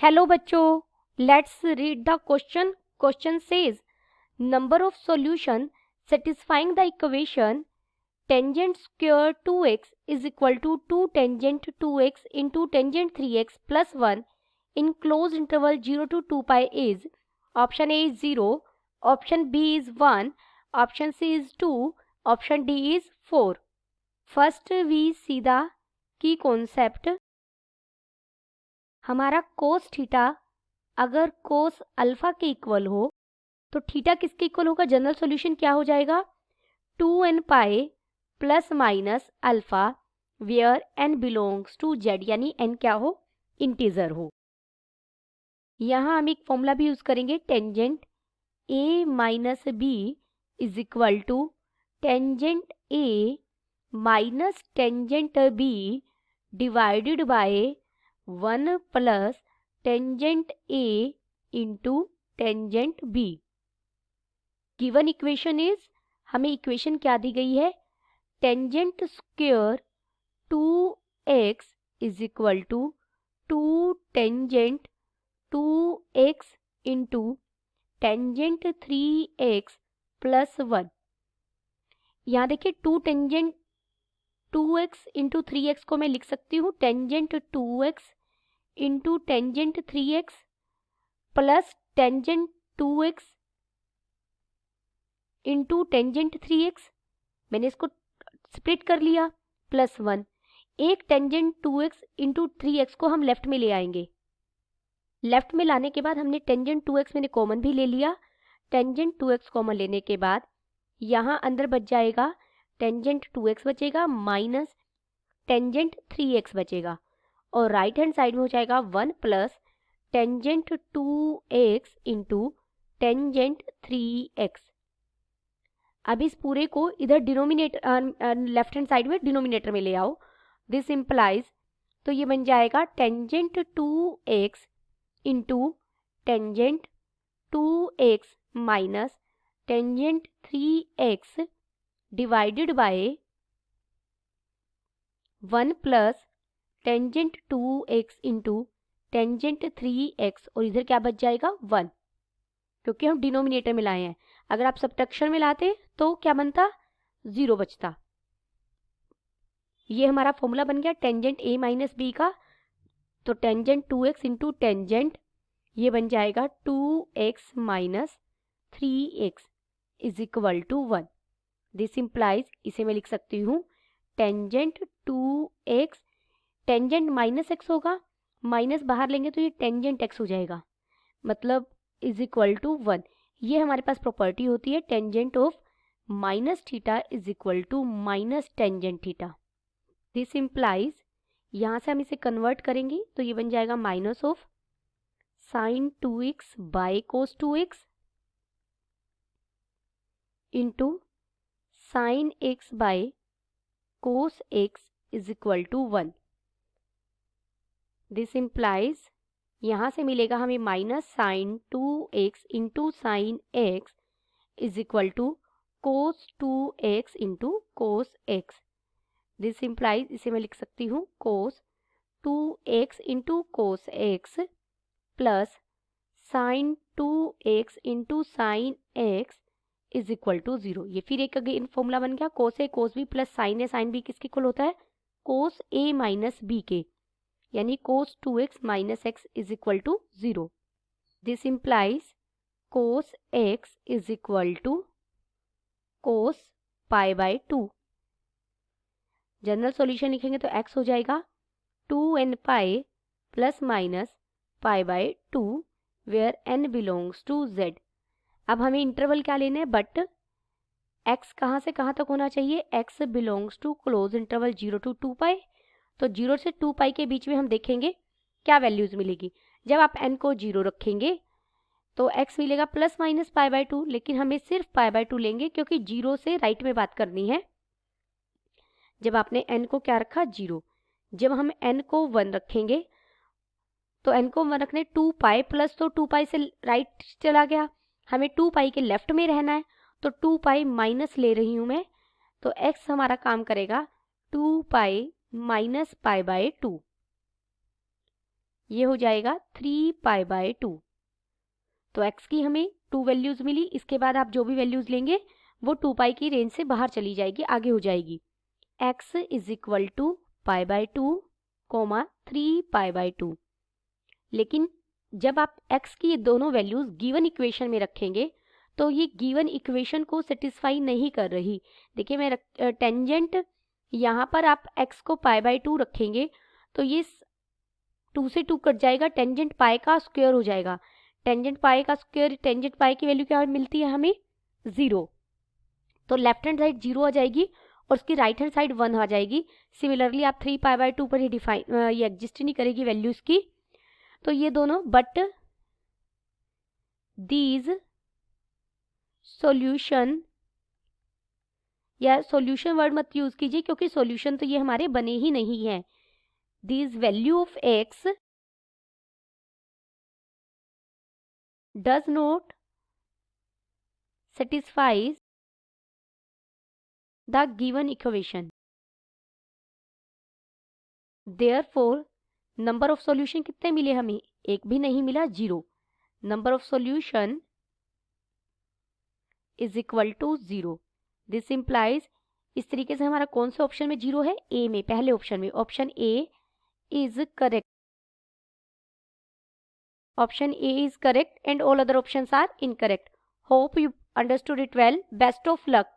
Hello बच्चों, let's read the question. Question says number of solution satisfying the equation tangent square 2x is equal to 2 tangent 2x into tangent 3x plus 1 in closed interval 0 to 2 pi is option A is 0, option B is 1, option C is 2, option D is 4. First we see the key concept. हमारा cos theta अगर cos alpha के equal हो तो theta किसके equal होगा? General solution क्या हो जाएगा? 2n pi plus minus alpha where n belongs to z, यानी n क्या हो? इंटीजर हो. यहाँ हम एक फॉर्मूला भी यूज करेंगे, tangent a minus B is equal to tangent a minus tangent b divided by 1 plus tangent A into tangent B. Given equation is, हमें इक्वेशन क्या दी गई है? Tangent square 2x is equal to 2 tangent 2x into tangent 3x plus 1. यहाँ देखिए 2 tangent 2x into 3x को मैं लिख सकती हूँ tangent 2x into tangent 3x plus tangent 2x into tangent 3x. मैंने इसको स्प्लिट कर लिया प्लस 1. एक टेंजेंट 2x इंटू 3x को हम लेफ्ट में ले आएंगे. लेफ्ट में लाने के बाद हमने टेंजेंट 2x मैंने कॉमन भी ले लिया. टेंजेंट 2x कॉमन लेने के बाद यहाँ अंदर बच जाएगा टेंजेंट 2x बचेगा माइनस टेंजेंट 3x बचेगा और राइट हैंड साइड में हो जाएगा 1 plus tangent 2x into tangent 3x. अब इस पूरे को इधर डिनोमिनेटर लेफ्ट हैंड साइड में डिनोमिनेटर में ले आओ. दिस इंप्लाइज, तो ये बन जाएगा tangent 2x into tangent 2x minus tangent 3x divided by 1 plus tangent 2x into tangent 3x और इधर क्या बच जाएगा 1, क्योंकि हम डिनोमिनेटर में लाए हैं. अगर आप सब्ट्रैक्शन में लाते तो क्या बनता? 0 बचता. ये हमारा फॉर्मूला बन गया टेंजेंट a माइनस बी का. तो टेंजेंट 2x इंटू टेंजेंट ये बन जाएगा 2x minus 3x is equal to 1. This implies, इसे मैं लिख सकती हूँ tangent 2x, tangent minus x होगा, माइनस बाहर लेंगे तो ये टेंजेंट x हो जाएगा, मतलब इज इक्वल टू 1. ये हमारे पास प्रॉपर्टी होती है tangent of minus theta is equal to minus tangent theta. This implies, यहाँ से हम इसे कन्वर्ट करेंगे तो ये बन जाएगा minus of sine 2x by cos 2x into sine x by cos x is equal to 1. This implies, यहाँ से मिलेगा हमें minus sine 2x into sine x is equal to cos 2x into cos x. This implies, इसे मैं लिख सकती हूँ cos 2x into cos x plus sine 2x into sine x is equal to 0. ये फिर एक अगेन फॉर्मूला बन गया कोस A cos B plus sine A sine B किसके इक्वल होता है? कोस ए माइनस बी के, यानी cos 2x minus x is equal to 0. This implies cos x is equal to cos pi by 2. General solution लिखेंगे तो x हो जाएगा 2n pi plus minus pi by 2 where n belongs to z. अब हमें interval क्या लेना है? But x कहाँ से कहाँ तक होना चाहिए? x belongs to close interval 0 to 2 pi. तो 0 से 2 पाई के बीच में हम देखेंगे क्या वैल्यूज मिलेगी. जब आप n को 0 रखेंगे तो x मिलेगा प्लस माइनस पाई बाय 2, लेकिन हमें सिर्फ पाई बाय 2 लेंगे क्योंकि 0 से राइट में बात करनी है. जब आपने n को क्या रखा? 0. जब हम n को 1 रखेंगे तो n को 1 रखने 2 पाई प्लस, तो 2 पाई से राइट चला गया, हमें 2 पाई के लेफ्ट में रहना है तो 2 पाई माइनस ले रही हूँ मैं, तो x हमारा काम करेगा 2 पाई माइनस पाई बाय 2. ये हो जाएगा 3π/2। तो x की हमें 2 वैल्यूज मिली। इसके बाद आप जो भी वैल्यूज लेंगे वो 2π की रेंज से बाहर चली जाएगी, आगे हो जाएगी। x is equal to π/2, 3π/2। लेकिन जब आप x की ये दोनों वैल्यूज गिवन इक्वेशन में रखेंगे तो ये गिवन इक्वेशन को सेटिस्फाई नहीं कर रही। देखिए मैं टेंजेंट यहाँ पर आप x को π/2 रखेंगे तो ये 2 से 2 कट जाएगा, टेंजेंट पाई का स्क्वायर हो जाएगा। टेंजेंट पाई का स्क्वायर, टेंजेंट पाई की वैल्यू क्या मिलती है हमें? 0। तो लेफ्ट हैंड साइड 0 आ जाएगी और उसकी राइट हैंड साइड 1 आ जाएगी। सिमिलरली आप 3π/2 पर ही डिफाइन ये एग्जिस्ट नहीं करेगी वैल्यूज की। तो ये दोनों, बट दीज सॉल्यूशन, या सॉल्यूशन वर्ड मत यूज कीजिए क्योंकि सॉल्यूशन तो ये हमारे बने ही नहीं है। These value of x does not satisfies the given equation. Therefore, number of solution कितने मिले हमें? एक भी नहीं मिला, 0। Number of solution is equal to 0. This implies, इस तरीके से हमारा कौन से ऑप्शन में 0 है? A में, पहले ऑप्शन में। Option A is correct. Option A is correct and all other options are incorrect. Hope you understood it well. Best of luck.